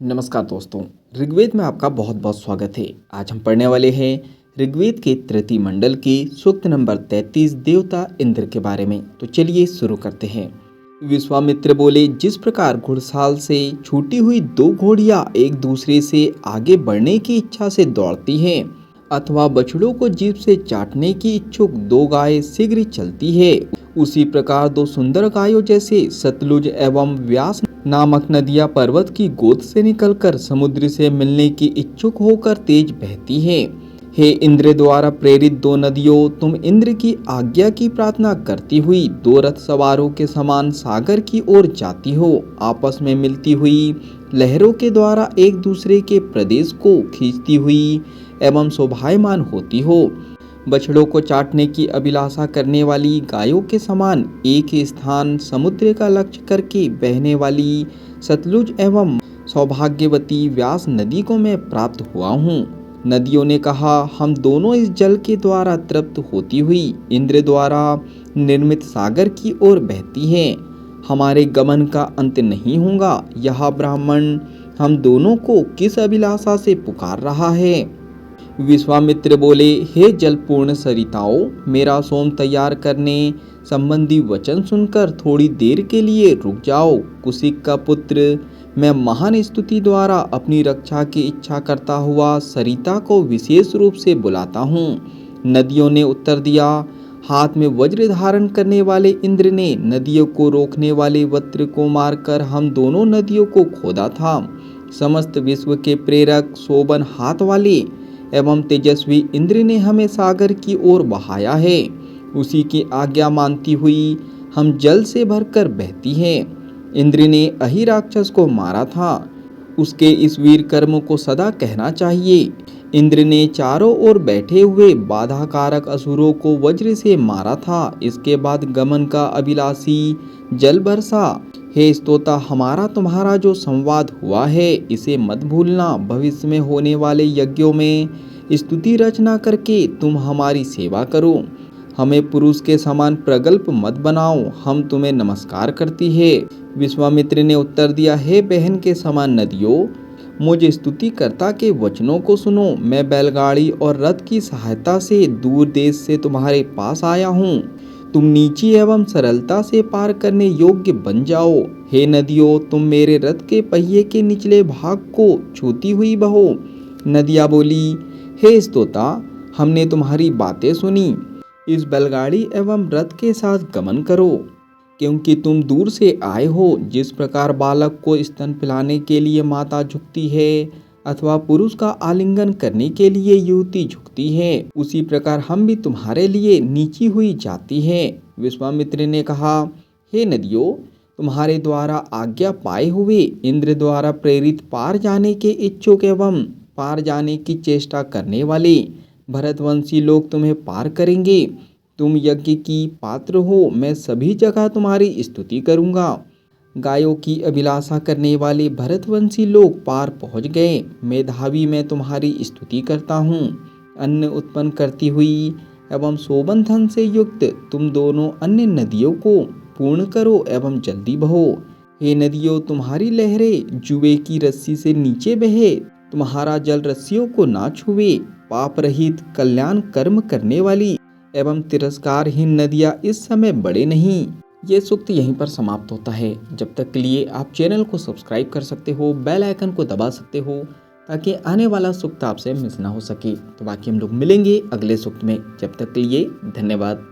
नमस्कार दोस्तों। ऋग्वेद में आपका बहुत बहुत स्वागत है। आज हम पढ़ने वाले हैं ऋग्वेद के तृतीय मंडल की सूक्त नंबर 33 देवता इंद्र के बारे में। तो चलिए शुरू करते हैं। विश्वामित्र बोले, जिस प्रकार घुड़साल से छूटी हुई दो घोड़ियां एक दूसरे से आगे बढ़ने की इच्छा से दौड़ती हैं, अथवा बछड़ों को जीभ से चाटने की इच्छुक दो गायें शीघ्र चलती है, उसी प्रकार दो सुंदर गायों जैसे सतलुज एवं व्यास नामक नदियां पर्वत की गोद से निकलकर समुद्र से मिलने की इच्छुक होकर तेज बहती हैं। हे इंद्र द्वारा प्रेरित दो नदियों, तुम इंद्र की आज्ञा की प्रार्थना करती हुई दो रथ सवारों के समान सागर की ओर जाती हो। आपस में मिलती हुई लहरों के द्वारा एक दूसरे के प्रदेश को खींचती हुई एवं शोभायमान होती हो। बछड़ों को चाटने की अभिलाषा करने वाली गायों के समान एक ही स्थान समुद्र का लक्ष्य करके बहने वाली सतलुज एवं सौभाग्यवती व्यास नदी को मैं प्राप्त हुआ हूँ। नदियों ने कहा, हम दोनों इस जल के द्वारा तृप्त होती हुई इंद्र द्वारा निर्मित सागर की ओर बहती हैं। हमारे गमन का अंत नहीं होगा। यह ब्राह्मण हम दोनों को किस अभिलाषा से पुकार रहा है? विश्वामित्र बोले, हे जलपूर्ण सरिताओं, मेरा सोम तैयार करने संबंधी वचन सुनकर थोड़ी देर के लिए रुक जाओ। कुशिक का पुत्र, मैं महान स्तुति द्वारा अपनी रक्षा की इच्छा करता हुआ सरिता को विशेष रूप से बुलाता हूँ। नदियों ने उत्तर दिया। हाथ में वज्र धारण करने वाले इंद्र ने नदियों को रोकने वाले वज्र को मारकर हम दोनों नदियों को खोदा था। समस्त विश्व के प्रेरक शोभन हाथ वाले एवं तेजस्वी इंद्र ने हमें सागर की ओर बहाया है। उसी की आज्ञा मानती हुई हम जल से भरकर बहती हैं। इंद्र ने अहि राक्षस को मारा था। उसके इस वीर कर्म को सदा कहना चाहिए। इंद्र ने चारों ओर बैठे हुए बाधा कारक असुरों को वज्र से मारा था। इसके बाद गमन का अभिलाषी जल बरसा। हे स्तोता, हमारा तुम्हारा जो संवाद हुआ है इसे मत भूलना। भविष्य में होने वाले यज्ञों में स्तुति रचना करके तुम हमारी सेवा करो। हमें पुरुष के समान प्रगल्भ मत बनाओ। हम तुम्हें नमस्कार करती है। विश्वामित्र ने उत्तर दिया, हे बहन के समान नदियों, मुझ स्तुतिकर्ता के वचनों को सुनो। मैं बैलगाड़ी और रथ की सहायता से दूर देश से तुम्हारे पास आया हूँ। तुम नीची एवं सरलता से पार करने योग्य बन जाओ। हे नदियों, तुम मेरे रथ के पहिए के निचले भाग को छूती हुई बहो। नदियाँ बोली, हे स्तोता, हमने तुम्हारी बातें सुनी। इस बैलगाड़ी एवं रथ के साथ गमन करो, क्योंकि तुम दूर से आए हो। जिस प्रकार बालक को स्तन पिलाने के लिए माता झुकती है अथवा पुरुष का आलिंगन करने के लिए युवती झुकती है, उसी प्रकार हम भी तुम्हारे लिए नीची हुई जाती हैं। विश्वामित्र ने कहा, हे नदियों, तुम्हारे द्वारा आज्ञा पाए हुए इंद्र द्वारा प्रेरित पार जाने के इच्छुक एवं पार जाने की चेष्टा करने वाले भरतवंशी लोग तुम्हें पार करेंगे। तुम यज्ञ की पात्र हो। मैं सभी जगह तुम्हारी स्तुति करूँगा। गायों की अभिलाषा करने वाले भरतवंशी लोग पार पहुँच गए। मेधावी, मैं तुम्हारी स्तुति करता हूँ। अन्न उत्पन्न करती हुई एवं शोभन धन से युक्त तुम दोनों अन्य नदियों को पूर्ण करो एवं जल्दी बहो। हे नदियों, तुम्हारी लहरें जुए की रस्सी से नीचे बहे। तुम्हारा जल रस्सियों को ना छुए। पाप रहित कल्याण कर्म करने वाली एवं तिरस्कारहीन नदियाँ इस समय बढ़े नहीं। ये सूक्त यहीं पर समाप्त होता है। जब तक के लिए आप चैनल को सब्सक्राइब कर सकते हो, बेल आइकन को दबा सकते हो, ताकि आने वाला सूक्त आपसे मिस ना हो सके। तो बाकी हम लोग मिलेंगे अगले सूक्त में। जब तक के लिए धन्यवाद।